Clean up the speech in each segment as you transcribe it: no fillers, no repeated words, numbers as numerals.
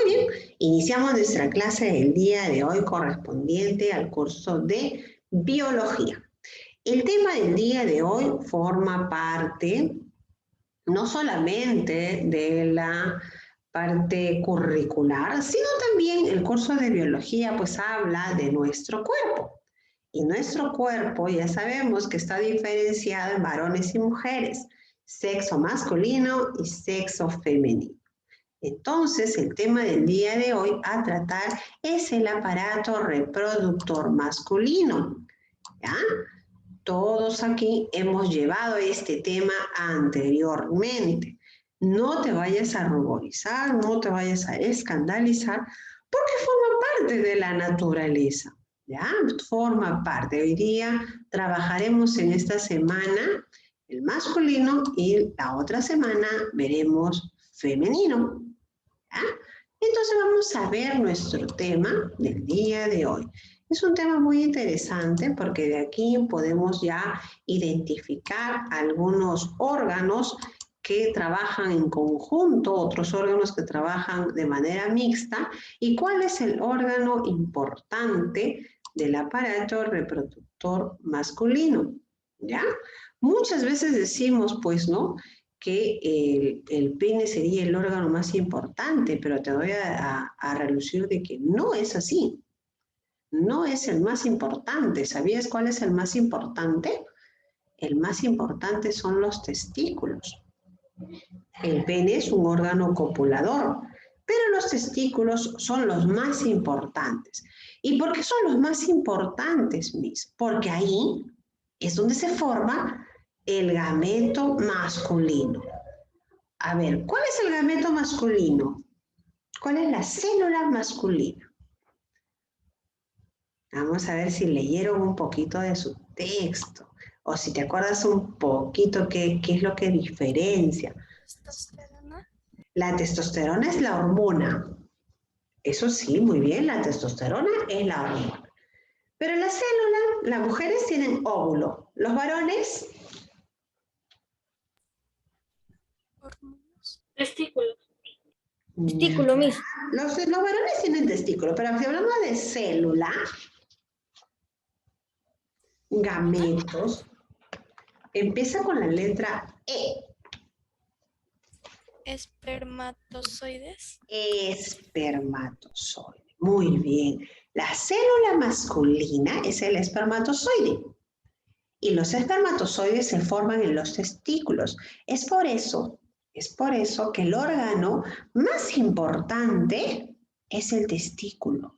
Muy bien, iniciamos nuestra clase del día de hoy correspondiente al curso de biología. El tema del día de hoy forma parte no solamente de la parte curricular, sino también el curso de biología pues habla de nuestro cuerpo. Y nuestro cuerpo ya sabemos que está diferenciado en varones y mujeres, sexo masculino y sexo femenino. Entonces, el tema del día de hoy a tratar es el aparato reproductor masculino. ¿Ya? Todos aquí hemos llevado este tema anteriormente. No te vayas a ruborizar, no te vayas a escandalizar, porque forma parte de la naturaleza. ¿Ya? Forma parte. Hoy día trabajaremos en esta semana el masculino y la otra semana veremos femenino. ¿Ya? Entonces vamos a ver nuestro tema del día de hoy. Es un tema muy interesante porque de aquí podemos ya identificar algunos órganos que trabajan en conjunto, otros órganos que trabajan de manera mixta, y cuál es el órgano importante del aparato reproductor masculino. ¿Ya? Muchas veces decimos, pues, ¿no?, que el pene sería el órgano más importante, pero te voy a relucir de que no es así. No es el más importante. ¿Sabías cuál es el más importante? El más importante son los testículos. El pene es un órgano copulador, pero los testículos son los más importantes. ¿Y por qué son los más importantes, Miss? Porque ahí es donde se forma el gameto masculino. A ver, ¿cuál es el gameto masculino? ¿Cuál es la célula masculina? Vamos a ver si leyeron un poquito de su texto o si te acuerdas un poquito qué es lo que diferencia. Testosterona. La testosterona es la hormona. Eso sí, muy bien, la testosterona es la hormona. Pero la célula, las mujeres tienen óvulo. Los varones... Hormonas. Testículos. Testículo, Miss. Los varones tienen testículo, pero si hablamos de célula, gametos, empieza con la letra E. Espermatozoides. Espermatozoide. Muy bien. La célula masculina es el espermatozoide. Y los espermatozoides se forman en los testículos. Es por eso que el órgano más importante es el testículo.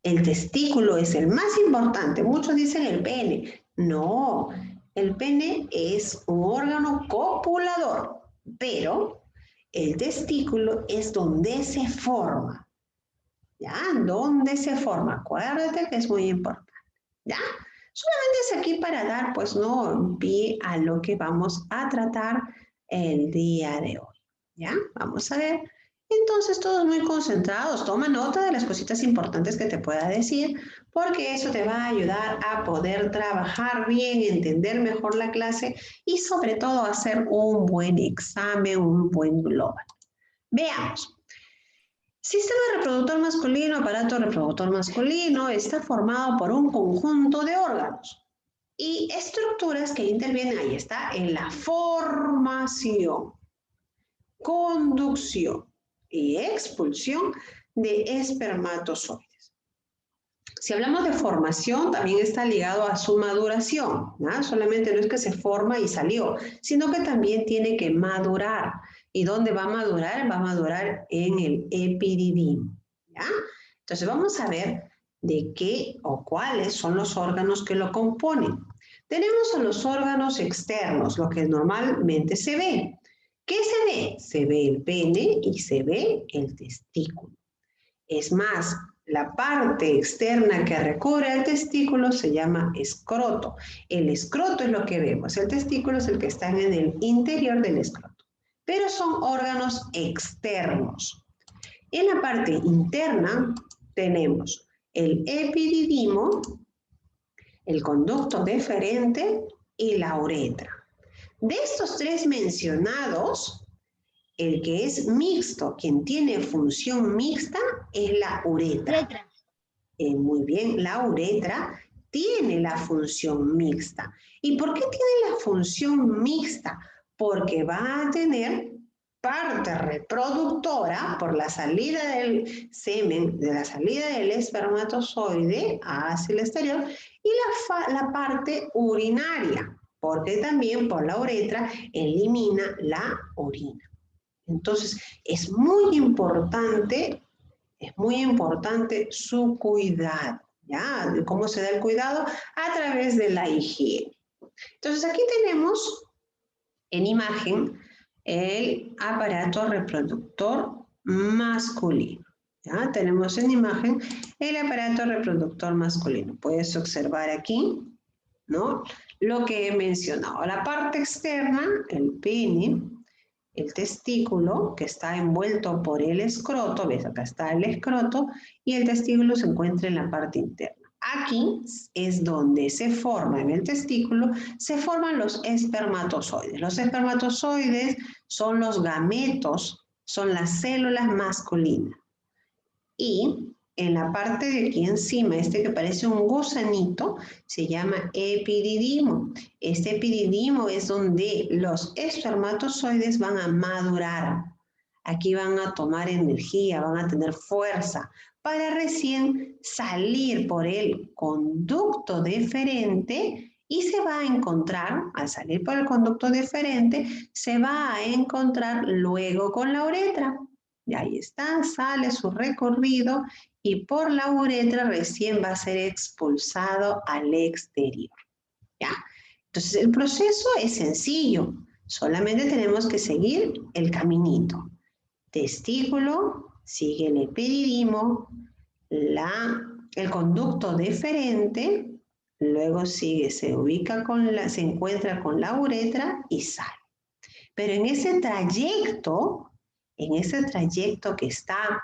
El testículo es el más importante. Muchos dicen el pene. No, el pene es un órgano copulador, pero el testículo es donde se forma. ¿Ya? ¿Dónde se forma? Acuérdate que es muy importante. ¿Ya? Solamente es aquí para dar, pues, no pie a lo que vamos a tratar el día de hoy. ¿Ya? Vamos a ver. Entonces, todos muy concentrados. Toma nota de las cositas importantes que te pueda decir, porque eso te va a ayudar a poder trabajar bien, entender mejor la clase y sobre todo hacer un buen examen, un buen global. Veamos. Sistema reproductor masculino, aparato reproductor masculino, está formado por un conjunto de órganos y estructuras que intervienen, ahí está, en la formación, conducción y expulsión de espermatozoides. Si hablamos de formación, también está ligado a su maduración, ¿no? Solamente no es que se forma y salió, sino que también tiene que madurar. ¿Y dónde va a madurar? Va a madurar en el epididimo, ¿ya? Entonces vamos a ver de qué o cuáles son los órganos que lo componen. Tenemos a los órganos externos, lo que normalmente se ve. ¿Qué se ve? Se ve el pene y se ve el testículo. Es más, la parte externa que recubre al testículo se llama escroto. El escroto es lo que vemos, el testículo es el que está en el interior del escroto. Pero son órganos externos. En la parte interna tenemos el epididimo, el conducto deferente y la uretra. De estos tres mencionados, El que es mixto, quien tiene función mixta, es la uretra. Muy bien, la uretra tiene la función mixta. ¿Y por qué tiene la función mixta? Porque va a tener parte reproductora por la salida del semen, de la salida del espermatozoide hacia el exterior, y la parte urinaria, porque también por la uretra elimina la orina. Entonces, es muy importante su cuidado, ¿ya? ¿Cómo se da el cuidado? A través de la higiene. Entonces, aquí tenemos en imagen el aparato reproductor masculino. ¿Ya? Tenemos en imagen el aparato reproductor masculino. Puedes observar aquí, ¿no? Lo que he mencionado. La parte externa, el pene, el testículo, que está envuelto por el escroto, ves, acá está el escroto, y el testículo se encuentra en la parte interna. Aquí es donde se forma, en el testículo, se forman los espermatozoides. Los espermatozoides son los gametos, son las células masculinas. Y en la parte de aquí encima, que parece un gusanito, se llama epididimo. Este epididimo es donde los espermatozoides van a madurar. Aquí van a tomar energía, van a tener fuerza para recién salir por el conducto deferente y se va a encontrar, al salir por el conducto deferente, se va a encontrar luego con la uretra. Y ahí está, sale su recorrido y por la uretra recién va a ser expulsado al exterior. ¿Ya? Entonces el proceso es sencillo, solamente tenemos que seguir el caminito. Testículo, sigue el epididimo, el conducto deferente, luego sigue, se encuentra con la uretra y sale. Pero en ese trayecto que está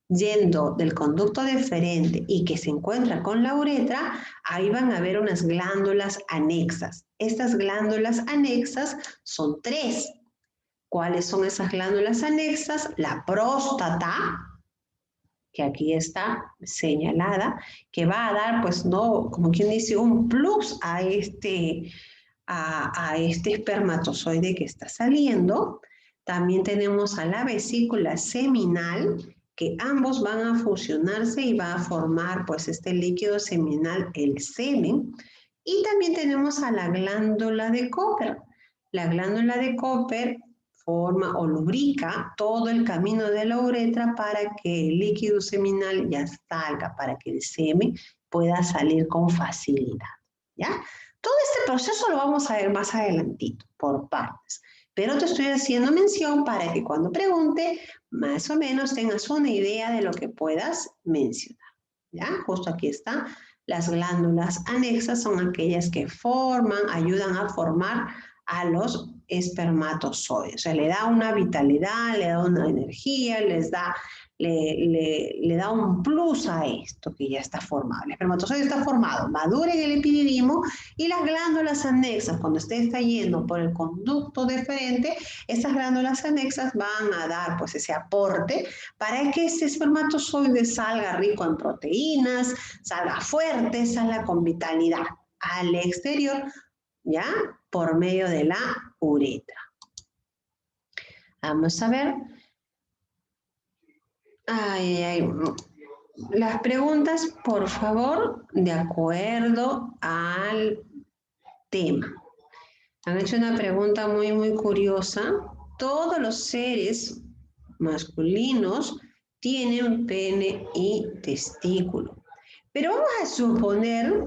yendo del conducto deferente y que se encuentra con la uretra, ahí van a haber unas glándulas anexas. Estas glándulas anexas son 3. ¿Cuáles son esas glándulas anexas? La próstata, que aquí está señalada, que va a dar, pues, no, como quien dice, un plus a este espermatozoide que está saliendo. También tenemos a la vesícula seminal, que ambos van a fusionarse y va a formar, pues, este líquido seminal, el semen. Y también tenemos a la glándula de Cooper. La glándula de Cooper forma o lubrica todo el camino de la uretra para que el líquido seminal ya salga, para que el semen pueda salir con facilidad, ¿ya? Todo este proceso lo vamos a ver más adelantito, por partes. Pero te estoy haciendo mención para que cuando pregunte, más o menos tengas una idea de lo que puedas mencionar, ¿ya? Justo aquí está. Las glándulas anexas son aquellas que forman, ayudan a formar a los espermatozoides. O sea, le da una vitalidad, le da una energía, le da un plus a esto que ya está formado. El espermatozoide está formado, madura en el epididimo y las glándulas anexas, cuando usted está yendo por el conducto deferente, esas glándulas anexas van a dar, pues, ese aporte para que ese espermatozoide salga rico en proteínas, salga fuerte, salga con vitalidad al exterior, ¿ya? Por medio de la uretra. Vamos a ver. Las preguntas, por favor, de acuerdo al tema. Han hecho una pregunta muy, muy curiosa. Todos los seres masculinos tienen pene y testículo. Pero vamos a suponer,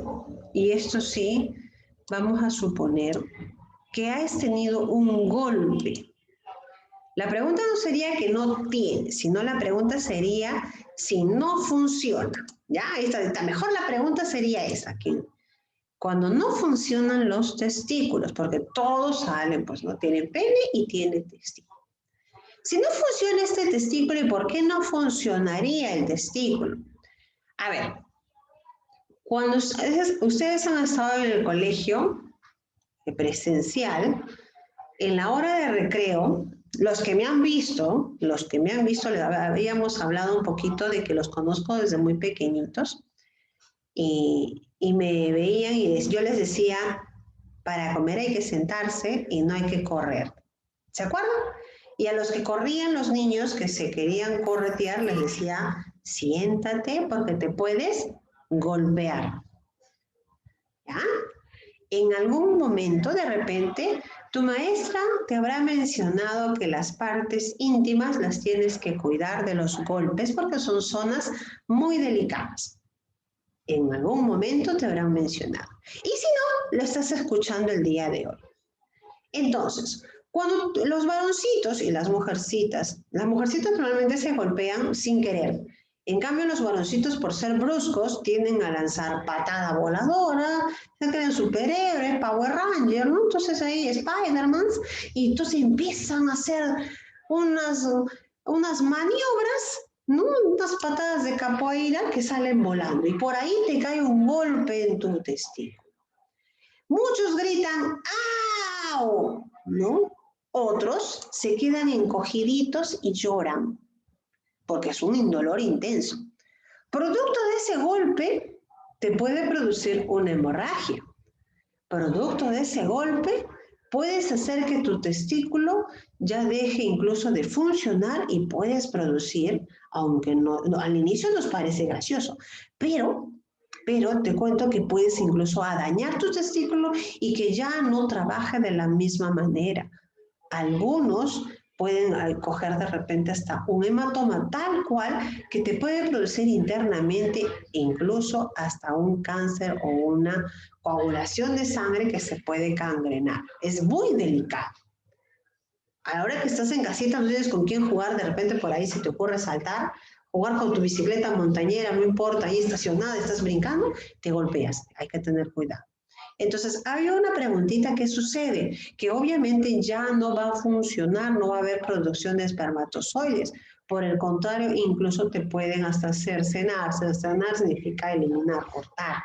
y esto sí, vamos a suponer que has tenido un golpe. La pregunta no sería que no tiene, sino la pregunta sería si no funciona. ¿Ya? Mejor la pregunta sería esa, que cuando no funcionan los testículos, porque todos salen, pues no tienen pene y tienen testículo. Si no funciona este testículo, ¿y por qué no funcionaría el testículo? A ver, cuando ustedes han estado en el colegio presencial, en la hora de recreo, los que me han visto, les habíamos hablado un poquito de que los conozco desde muy pequeñitos y me veían y yo les decía, para comer hay que sentarse y no hay que correr. ¿Se acuerdan? Y a los que corrían los niños que se querían corretear les decía, siéntate porque te puedes golpear. ¿Ya? En algún momento, de repente, tu maestra te habrá mencionado que las partes íntimas las tienes que cuidar de los golpes porque son zonas muy delicadas. En algún momento te habrán mencionado. Y si no, lo estás escuchando el día de hoy. Entonces, cuando los varoncitos y las mujercitas normalmente se golpean sin querer. En cambio, los varoncitos, por ser bruscos, tienden a lanzar patada voladora, se creen superhéroes, Power Rangers, ¿no? Entonces ahí Spider-Man, y entonces empiezan a hacer unas maniobras, ¿no? Unas patadas de capoeira que salen volando, y por ahí te cae un golpe en tu testículo. Muchos gritan, ¡au! ¿No? Otros se quedan encogiditos y lloran, porque es un dolor intenso. Producto de ese golpe, te puede producir una hemorragia. Producto de ese golpe, puedes hacer que tu testículo ya deje incluso de funcionar y puedes producir, aunque no, al inicio nos parece gracioso, pero te cuento que puedes incluso dañar tu testículo y que ya no trabaje de la misma manera. Algunos pueden coger de repente hasta un hematoma tal cual que te puede producir internamente incluso hasta un cáncer o una coagulación de sangre que se puede gangrenar. Es muy delicado. Ahora que estás en casita, no tienes con quién jugar, de repente por ahí se te ocurre saltar, jugar con tu bicicleta montañera, no importa, ahí estacionada, estás brincando, te golpeas. Hay que tener cuidado. Entonces, había una preguntita que sucede, que obviamente ya no va a funcionar, no va a haber producción de espermatozoides. Por el contrario, incluso te pueden hasta cercenar. Cercenar significa eliminar, cortar,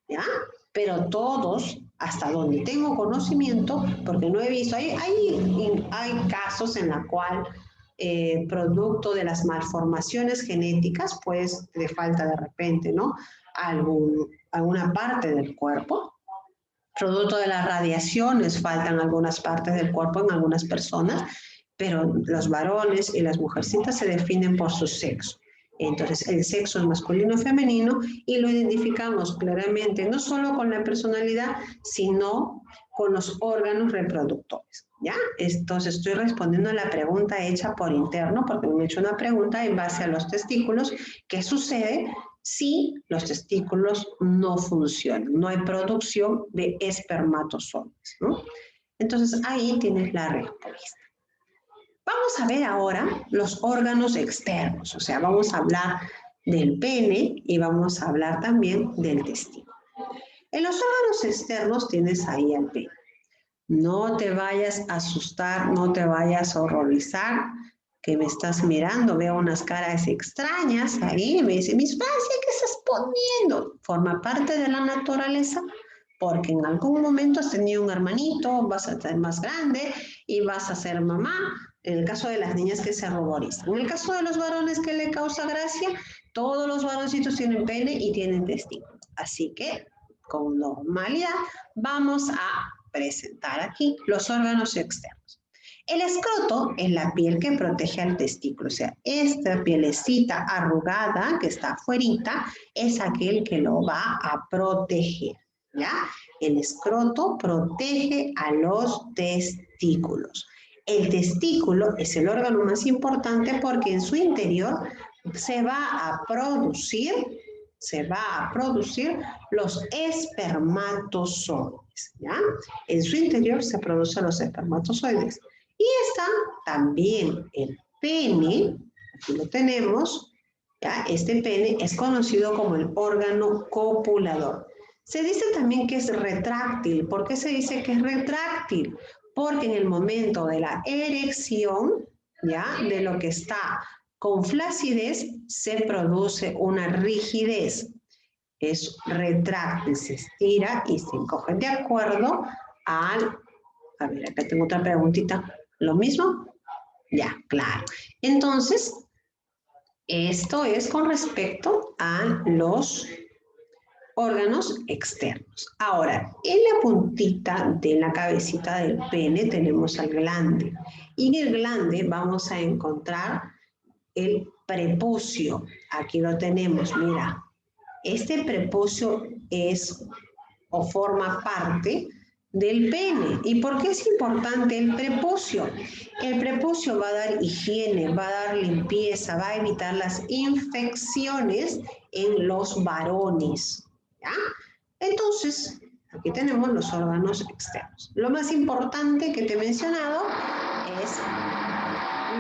¿ya? Pero todos, hasta donde tengo conocimiento, porque no he visto, hay casos en la cual producto de las malformaciones genéticas, pues le falta de repente, ¿no? Alguna parte del cuerpo. Producto de las radiaciones, faltan algunas partes del cuerpo en algunas personas, pero los varones y las mujercitas se definen por su sexo. Entonces, el sexo es masculino o femenino y lo identificamos claramente, no solo con la personalidad, sino con los órganos reproductores, ¿ya? Entonces, estoy respondiendo a la pregunta hecha por interno, porque me he hecho una pregunta en base a los testículos. ¿Qué sucede si los testículos no funcionan? No hay producción de espermatozoides, ¿no? Entonces, ahí tienes la respuesta. Vamos a ver ahora los órganos externos, o sea, vamos a hablar del pene y vamos a hablar también del testículo. En los órganos externos tienes ahí al pene. No te vayas a asustar, no te vayas a horrorizar, que me estás mirando, veo unas caras extrañas ahí, me dice, Miss Francia, ¿qué estás poniendo? Forma parte de la naturaleza, porque en algún momento has tenido un hermanito, vas a ser más grande y vas a ser mamá, en el caso de las niñas que se ruborizan. En el caso de los varones que le causa gracia, todos los varoncitos tienen pene y tienen testículos. Así que, con normalidad, vamos a presentar aquí los órganos externos. El escroto es la piel que protege al testículo, o sea, esta pielecita arrugada que está afuerita es aquel que lo va a proteger, ¿ya? El escroto protege a los testículos. El testículo es el órgano más importante porque en su interior se va a producir los espermatozoides, ¿ya? En su interior se producen los espermatozoides. Y está también el pene, aquí lo tenemos, ¿ya? Este pene es conocido como el órgano copulador. Se dice también que es retráctil. ¿Por qué se dice que es retráctil? Porque en el momento de la erección, ¿ya? De lo que está con flacidez, se produce una rigidez. Es retráctil, se estira y se encoge de acuerdo al... A ver, acá tengo otra preguntita. ¿Lo mismo? Ya, claro. Entonces, esto es con respecto a los órganos externos. Ahora, en la puntita de la cabecita del pene tenemos al glande. Y en el glande vamos a encontrar el prepucio. Aquí lo tenemos, mira. Este prepucio es o forma parte del pene. ¿Y por qué es importante el prepucio? El prepucio va a dar higiene, va a dar limpieza, va a evitar las infecciones en los varones. ¿Ya? Entonces, aquí tenemos los órganos externos. Lo más importante que te he mencionado es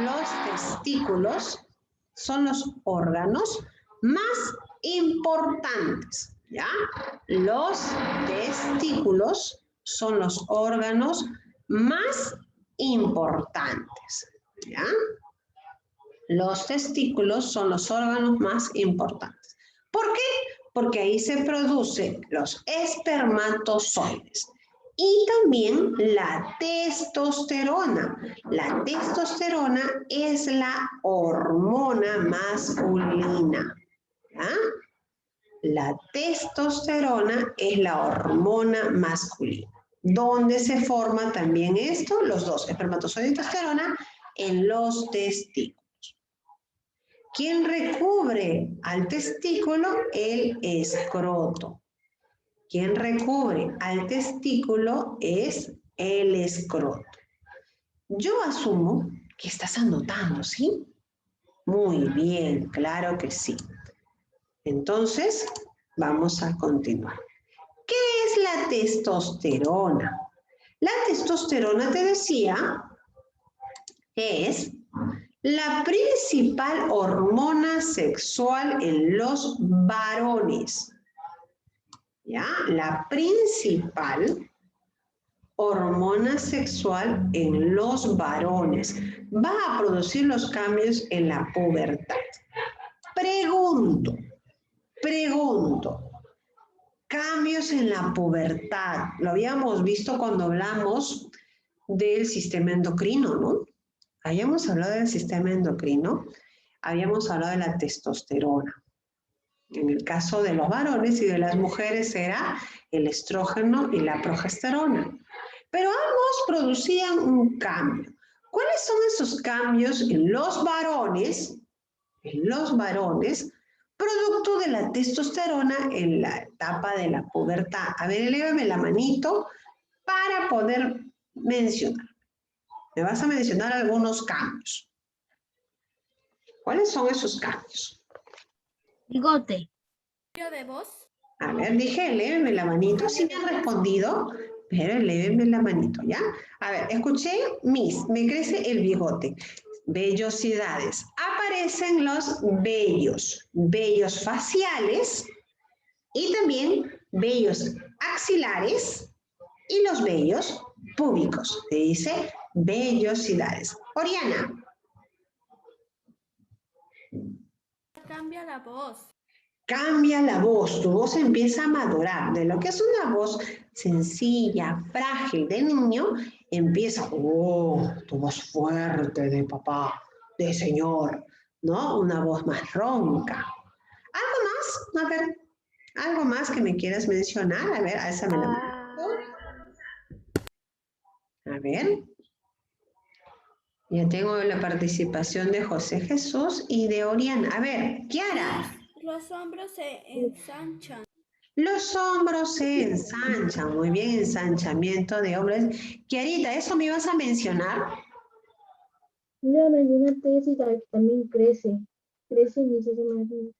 los testículos, son los órganos más importantes, ¿ya? Los testículos son los órganos más importantes, ¿ya? Los testículos son los órganos más importantes. ¿Por qué? Porque ahí se producen los espermatozoides y también la testosterona. La testosterona es la hormona masculina. ¿Ya? La testosterona es la hormona masculina. ¿Dónde se forma también esto? Los dos, espermatozoide y testosterona, en los testículos. ¿Quién recubre al testículo? El escroto. ¿Quién recubre al testículo? Es el escroto. Yo asumo que estás anotando, ¿sí? Muy bien, claro que sí. Entonces, vamos a continuar. ¿Qué es la testosterona? La testosterona, te decía, es la principal hormona sexual en los varones. ¿Ya? La principal hormona sexual en los varones. Va a producir los cambios en la pubertad. Pregunto, cambios en la pubertad. Lo habíamos visto cuando hablamos del sistema endocrino, ¿no? Habíamos hablado del sistema endocrino, habíamos hablado de la testosterona. En el caso de los varones y de las mujeres era el estrógeno y la progesterona. Pero ambos producían un cambio. ¿Cuáles son esos cambios en los varones? En los varones, producto de la testosterona en la etapa de la pubertad. A ver, elévame la manito para poder mencionar. Me vas a mencionar algunos cambios. ¿Cuáles son esos cambios? Bigote. ¿Cambio de voz? A ver, dije, eléveme la manito. Si me han respondido, pero eléveme la manito, ¿ya? A ver, escuché, me crece el bigote. Vellosidades. Aparecen los vellos faciales y también vellos axilares y los vellos púbicos. Se dice vellosidades. Oriana. Cambia la voz. Cambia la voz, tu voz empieza a madurar. De lo que es una voz sencilla, frágil de niño, empieza, oh, tu voz fuerte de papá, de señor, ¿no? Una voz más ronca. ¿Algo más? A ver, ¿algo más que me quieras mencionar? A ver, alzame la mano. A ver. Ya tengo la participación de José Jesús y de Oriana. A ver, Kiara. Los hombros se ensanchan. Los hombros se ensanchan. Muy bien, ensanchamiento de hombros. Kiarita, ¿eso me ibas a mencionar? Ya mencionaste eso y también crece. Crece y se hace más bien.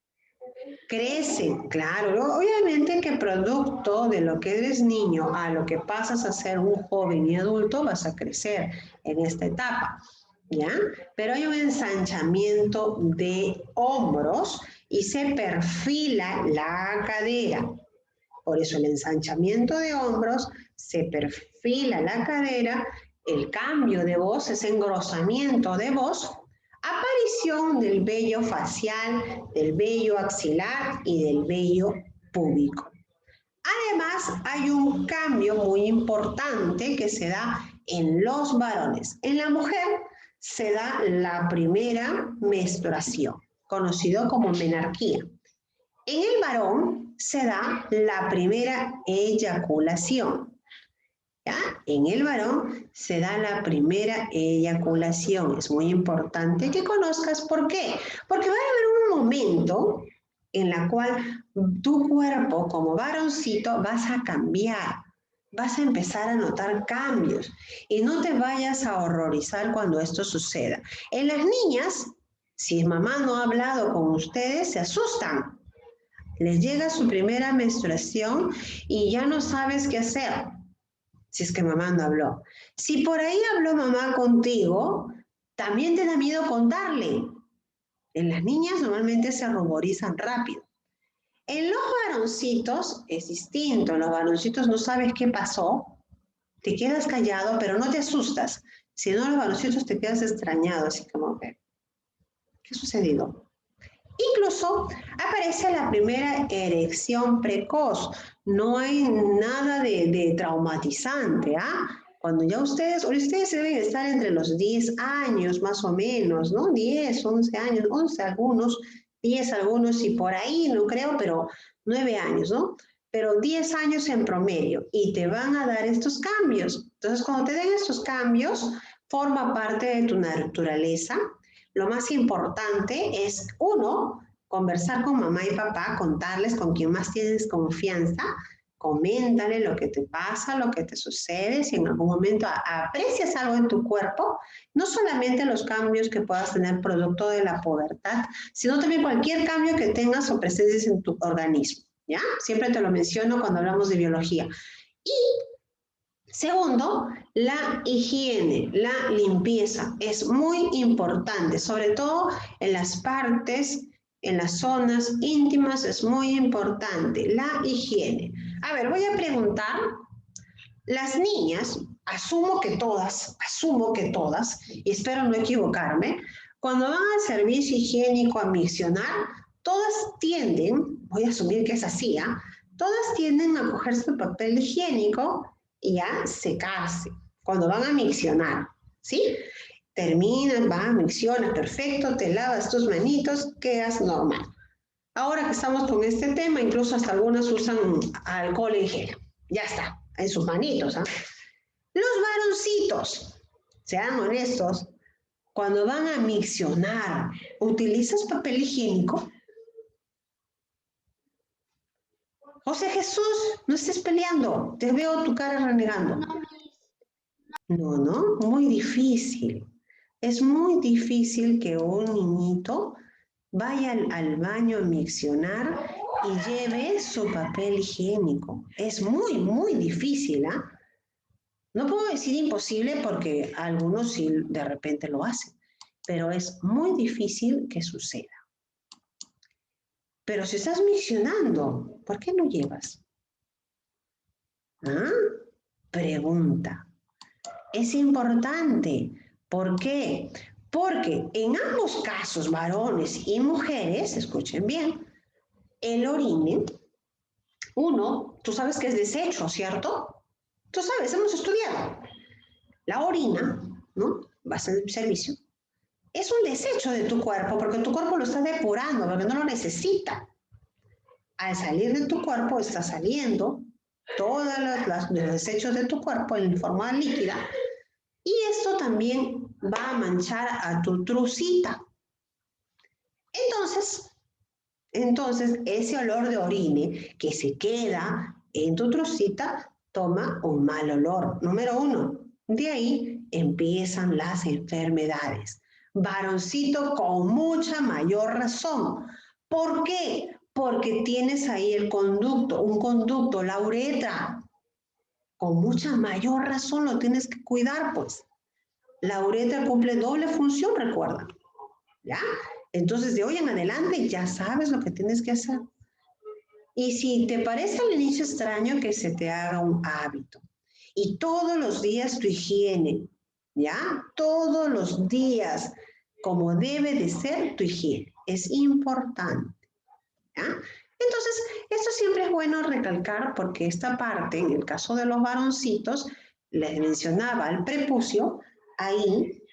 Crecen, claro. Obviamente que producto de lo que eres niño a lo que pasas a ser un joven y adulto, vas a crecer en esta etapa, ¿ya? Pero hay un ensanchamiento de hombros y se perfila la cadera. Por eso el ensanchamiento de hombros, se perfila la cadera, el cambio de voz es engrosamiento de voz, aparición del vello facial, del vello axilar y del vello púbico. Además, hay un cambio muy importante que se da en los varones. En la mujer se da la primera menstruación, conocido como menarquía. En el varón se da la primera eyaculación. ¿Ya? En el varón se da la primera eyaculación. Es muy importante que conozcas por qué. Porque va a haber un momento en el cual tu cuerpo como varoncito vas a cambiar. Vas a empezar a notar cambios. Y no te vayas a horrorizar cuando esto suceda. En las niñas, si mamá no ha hablado con ustedes, se asustan. Les llega su primera menstruación y ya no sabes qué hacer. Si es que mamá no habló. Si por ahí habló mamá contigo, también te da miedo contarle. En las niñas normalmente se ruborizan rápido. En los varoncitos es distinto. Los varoncitos no sabes qué pasó, te quedas callado, pero no te asustas. Si no, los varoncitos te quedas extrañado, así como que, ¿qué ha sucedido? Incluso aparece la primera erección precoz. No hay nada de traumatizante, ¿ah? Cuando ya ustedes deben estar entre los 10 años más o menos, ¿no? 10, 11 años, 11 algunos, 10 algunos y por ahí, no creo, pero 9 años, ¿no? Pero 10 años en promedio y te van a dar estos cambios. Entonces, cuando te den estos cambios, forma parte de tu naturaleza. Lo más importante es, uno, conversar con mamá y papá, contarles con quien más tienes confianza, coméntale lo que te pasa, lo que te sucede, si en algún momento aprecias algo en tu cuerpo, no solamente los cambios que puedas tener producto de la pubertad, sino también cualquier cambio que tengas o presencias en tu organismo, ¿ya? Siempre te lo menciono cuando hablamos de biología. Y segundo, la higiene, la limpieza es muy importante, sobre todo en las partes, en las zonas íntimas es muy importante la higiene. A ver, voy a preguntar, las niñas, asumo que todas, y espero no equivocarme, cuando van al servicio higiénico a miccionar, todas tienden, voy a asumir que es así, todas tienden a coger su papel higiénico y a secarse cuando van a miccionar, ¿sí? Terminas, vas, miccionas, perfecto, te lavas tus manitos, quedas normal. Ahora que estamos con este tema, incluso hasta algunas usan alcohol en gel. Ya está, en sus manitos, ¿ah? Los varoncitos, sean honestos, cuando van a miccionar, ¿utilizas papel higiénico? José Jesús, no estés peleando, te veo tu cara renegando. No, muy difícil. Es muy difícil que un niñito vaya al baño a miccionar y lleve su papel higiénico. Es muy difícil, ¿ah? No puedo decir imposible porque algunos sí de repente lo hacen, pero es muy difícil que suceda. Pero si estás miccionando, ¿por qué no llevas? ¿Ah? Pregunta. Es importante. ¿Por qué? Porque en ambos casos, varones y mujeres, escuchen bien, el orine, uno, tú sabes que es desecho, ¿cierto? Tú sabes, hemos estudiado. La orina, ¿no? Vas al servicio. Es un desecho de tu cuerpo porque tu cuerpo lo está depurando, porque no lo necesita. Al salir de tu cuerpo está saliendo todos los desechos de tu cuerpo en forma líquida y esto también va a manchar a tu trucita. Entonces, ese olor de orine que se queda en tu trucita toma un mal olor. Número 1. De ahí empiezan las enfermedades. Varoncito con mucha mayor razón. ¿Por qué? Porque tienes ahí un conducto, la uretra. Con mucha mayor razón lo tienes que cuidar, pues. La uretra cumple doble función, recuerda. ¿Ya? Entonces, de hoy en adelante ya sabes lo que tienes que hacer. Y si te parece al inicio extraño que se te haga un hábito y todos los días tu higiene, ¿ya? Todos los días, como debe de ser tu higiene. Es importante, ¿ya? Entonces, esto siempre es bueno recalcar porque esta parte, en el caso de los varoncitos, les mencionaba el prepucio, ahí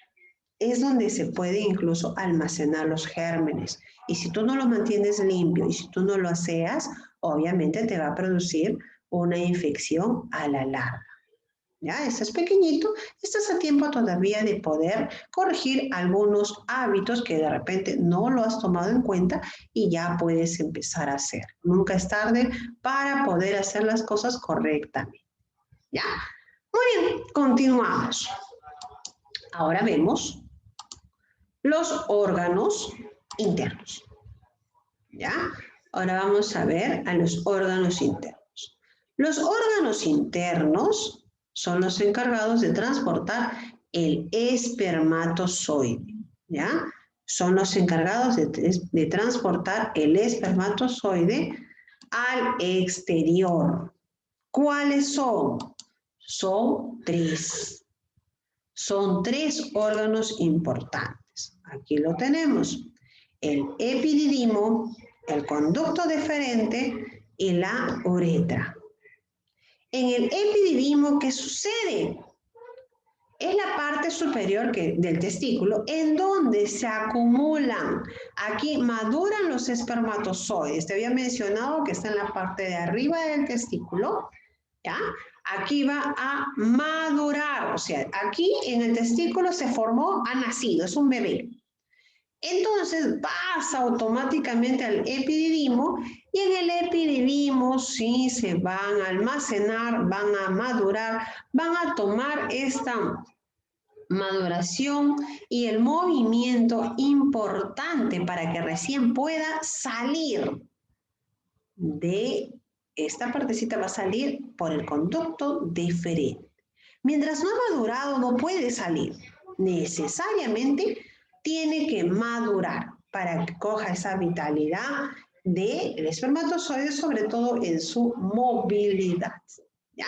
es donde se puede incluso almacenar los gérmenes. Y si tú no lo mantienes limpio y si tú no lo aseas, obviamente te va a producir una infección a la larga. ¿Ya? Estás pequeñito, estás a tiempo todavía de poder corregir algunos hábitos que de repente no lo has tomado en cuenta y ya puedes empezar a hacer. Nunca es tarde para poder hacer las cosas correctamente. ¿Ya? Muy bien, continuamos. Ahora vemos los órganos internos. ¿Ya? Ahora vamos a ver a los órganos internos. Los órganos internos son los encargados de transportar el espermatozoide, ¿ya? Son los encargados de transportar el espermatozoide al exterior. ¿Cuáles son? Son tres. Son tres órganos importantes. Aquí lo tenemos. El epididimo, el conducto deferente y la uretra. En el epididimo, ¿qué sucede? Es la parte superior del testículo en donde se acumulan. Aquí maduran los espermatozoides. Te había mencionado que está en la parte de arriba del testículo, ¿ya? Aquí va a madurar, o sea, aquí en el testículo se formó, ha nacido, es un bebé. Entonces pasa automáticamente al epididimo y en el epididimo sí se van a almacenar, van a madurar, van a tomar esta maduración y el movimiento importante para que recién pueda salir de esta partecita, va a salir por el conducto deferente. Mientras no ha madurado no puede salir, necesariamente tiene que madurar para que coja esa vitalidad del espermatozoide, sobre todo en su movilidad. ¿Ya?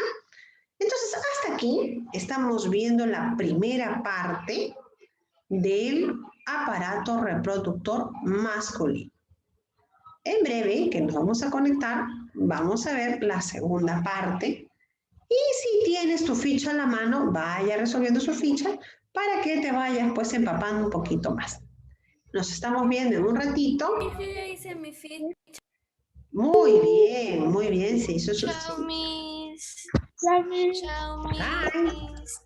Entonces, hasta aquí estamos viendo la primera parte del aparato reproductor masculino. En breve, que nos vamos a conectar, vamos a ver la segunda parte. Y si tienes tu ficha a la mano, vaya resolviendo su ficha para que te vayas pues empapando un poquito más. Nos estamos viendo en un ratito. Sí, ya hice mi ficha. Muy bien, se hizo su... Chao, Miss. Chao, Miss. Chao, Bye. Miss.